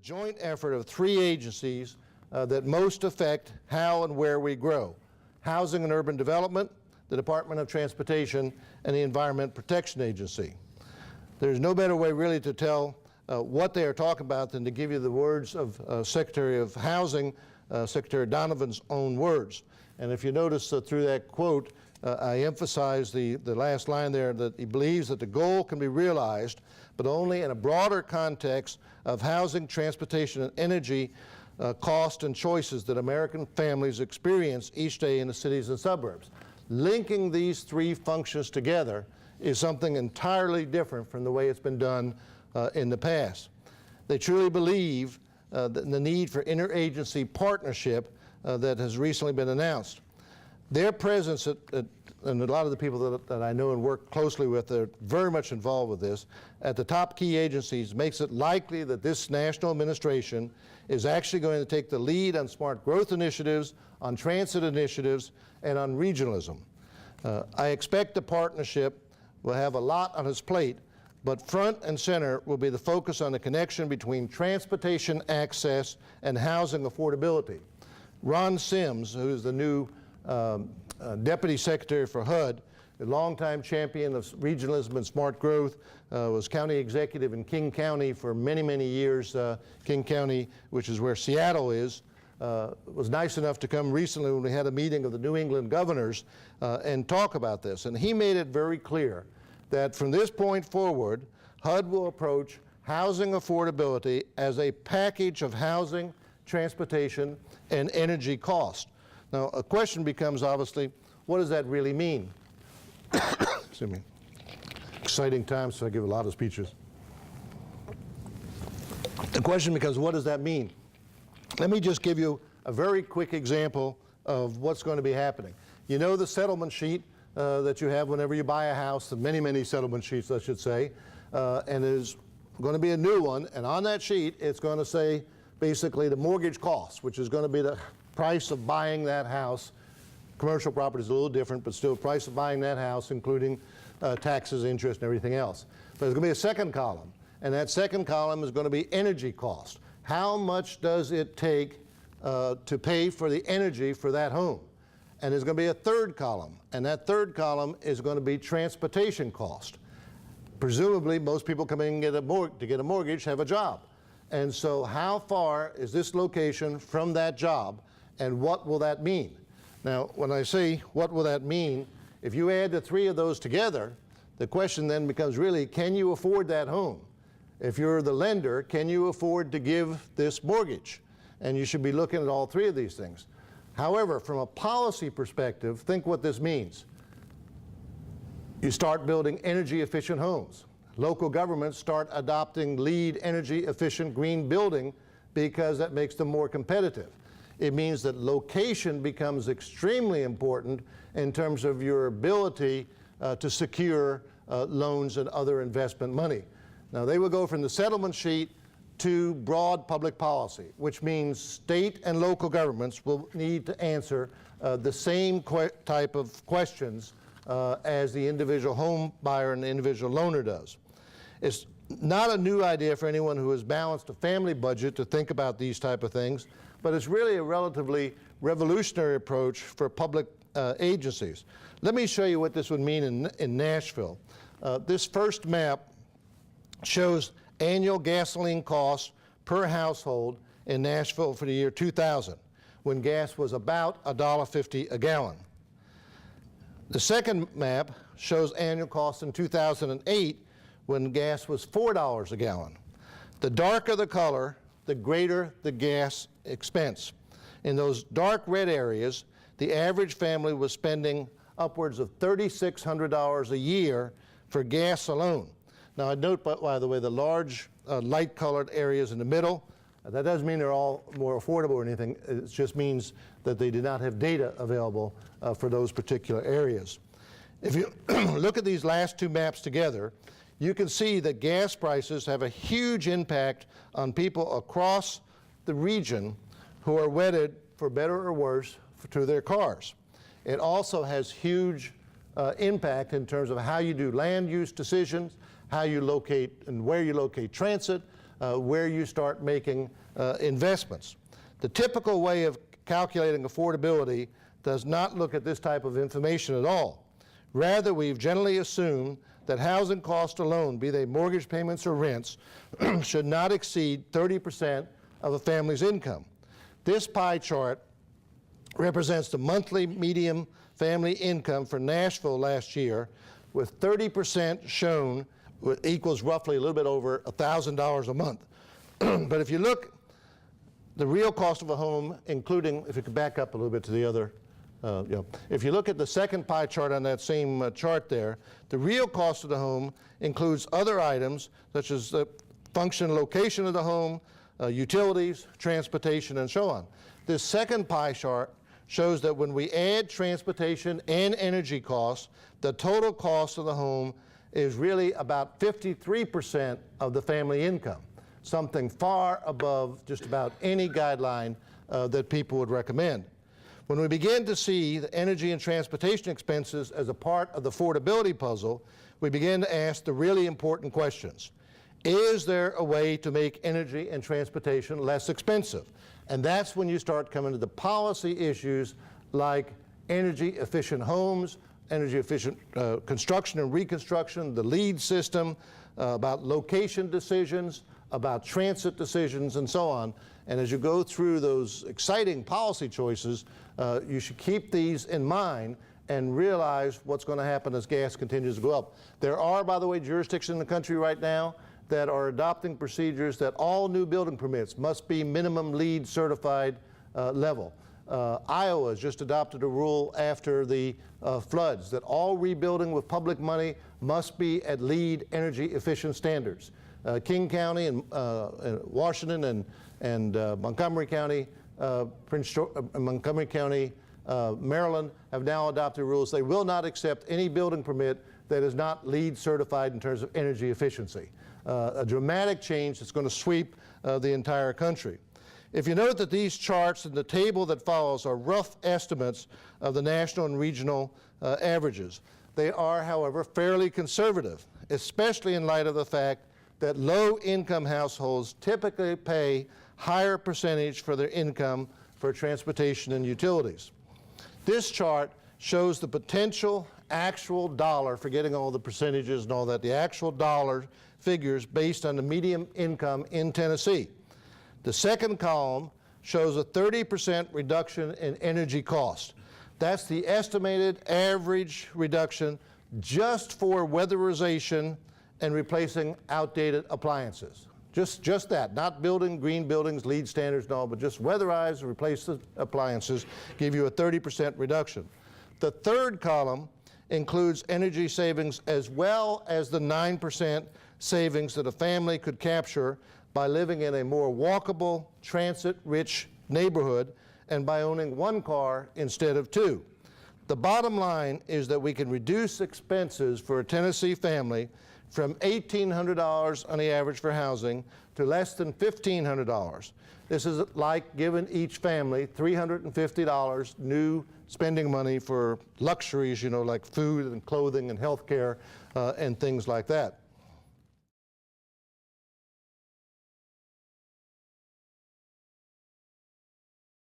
joint effort of three agencies that most affect how and where we grow: Housing and Urban Development, the Department of Transportation, and the Environment Protection Agency. There's no better way really to tell what they are talking about than to give you the words of Secretary of Housing, Secretary Donovan's own words. And if you notice through that quote, I emphasize the last line there, that he believes that the goal can be realized, but only in a broader context of housing, transportation, and energy cost and choices that American families experience each day in the cities and suburbs. Linking these three functions together is something entirely different from the way it's been done in the past. They truly believe the need for interagency partnership that has recently been announced. Their presence and a lot of the people that I know and work closely with are very much involved with this, at the top key agencies makes it likely that this national administration is actually going to take the lead on smart growth initiatives, on transit initiatives, and on regionalism. I expect the partnership will have a lot on its plate, but front and center will be the focus on the connection between transportation access and housing affordability. Ron Sims, who is the new Deputy Secretary for HUD, a longtime champion of regionalism and smart growth, was county executive in King County for many, many years. King County, which is where Seattle is, was nice enough to come recently when we had a meeting of the New England governors and talk about this. And he made it very clear that from this point forward, HUD will approach housing affordability as a package of housing, transportation, and energy cost. Now, a question becomes, obviously, what does that really mean? Excuse me. Exciting times, so I give a lot of speeches. The question becomes, what does that mean? Let me just give you a very quick example of what's going to be happening. You know the settlement sheet that you have whenever you buy a house, the many, many settlement sheets, I should say, and there's going to be a new one, and on that sheet, it's going to say basically the mortgage cost, which is going to be the price of buying that house. Commercial property is a little different, but still price of buying that house, including taxes, interest, and everything else. But there's going to be a second column, and that second column is going to be energy cost. How much does it take to pay for the energy for that home? And there's going to be a third column, and that third column is going to be transportation cost. Presumably, most people coming in to get a mortgage have a job. And so how far is this location from that job, and what will that mean? Now, when I say what will that mean, if you add the three of those together, the question then becomes really, can you afford that home? If you're the lender, can you afford to give this mortgage? And you should be looking at all three of these things. However, from a policy perspective, think what this means. You start building energy efficient homes. Local governments start adopting LEED energy efficient green building because that makes them more competitive. It means that location becomes extremely important in terms of your ability to secure loans and other investment money. Now, they will go from the settlement sheet to broad public policy, which means state and local governments will need to answer the same type of questions as the individual home buyer and the individual loaner does. It's not a new idea for anyone who has balanced a family budget to think about these type of things, but it's really a relatively revolutionary approach for public agencies. Let me show you what this would mean in Nashville. This first map shows annual gasoline costs per household in Nashville for the year 2000, when gas was about $1.50 a gallon. The second map shows annual costs in 2008, when gas was $4 a gallon. The darker the color, the greater the gas expense. In those dark red areas, the average family was spending upwards of $3,600 a year for gas alone. Now, I note, by the way, the large light-colored areas in the middle, that doesn't mean they're all more affordable or anything. It just means that they did not have data available for those particular areas. If you look at these last two maps together, you can see that gas prices have a huge impact on people across the region who are wedded, for better or worse, to their cars. It also has huge impact in terms of how you do land use decisions, how you locate and where you locate transit, where you start making investments. The typical way of calculating affordability does not look at this type of information at all. Rather, we've generally assumed that housing costs alone, be they mortgage payments or rents, should not exceed 30% of a family's income. This pie chart represents the monthly median family income for Nashville last year, with 30% shown equals roughly a little bit over $1,000 a month. But if you look, the real cost of a home, including, if you could back up a little bit to the other, if you look at the second pie chart on that same chart there, the real cost of the home includes other items such as the function, location of the home, utilities, transportation, and so on. This second pie chart shows that when we add transportation and energy costs, the total cost of the home is really about 53% of the family income, something far above just about any guideline that people would recommend. When we begin to see the energy and transportation expenses as a part of the affordability puzzle, we begin to ask the really important questions. Is there a way to make energy and transportation less expensive? And that's when you start coming to the policy issues like energy efficient homes, energy efficient construction and reconstruction, the LEED system, about location decisions, about transit decisions, and so on. And as you go through those exciting policy choices, you should keep these in mind and realize what's going to happen as gas continues to go up. There are, by the way, jurisdictions in the country right now that are adopting procedures that all new building permits must be minimum LEED certified level. Iowa has just adopted a rule after the floods that all rebuilding with public money must be at LEED energy efficient standards. King County and Washington and Montgomery County, Maryland have now adopted rules. They will not accept any building permit that is not LEED certified in terms of energy efficiency. A dramatic change that's going to sweep the entire country. If you note that these charts and the table that follows are rough estimates of the national and regional averages, they are, however, fairly conservative, especially in light of the fact that low-income households typically pay higher percentage for their income for transportation and utilities. This chart shows the potential actual dollar, forgetting all the percentages and all that, the actual dollar figures based on the median income in Tennessee. The second column shows a 30% reduction in energy cost. That's the estimated average reduction just for weatherization and replacing outdated appliances. Just that, not building green buildings, LEED standards and all, but just weatherize and replace the appliances, give you a 30% reduction. The third column includes energy savings as well as the 9% savings that a family could capture by living in a more walkable, transit-rich neighborhood and by owning one car instead of two. The bottom line is that we can reduce expenses for a Tennessee family from $1,800 on the average for housing to less than $1,500. This is like giving each family $350 new spending money for luxuries, you know, like food and clothing and health care and things like that.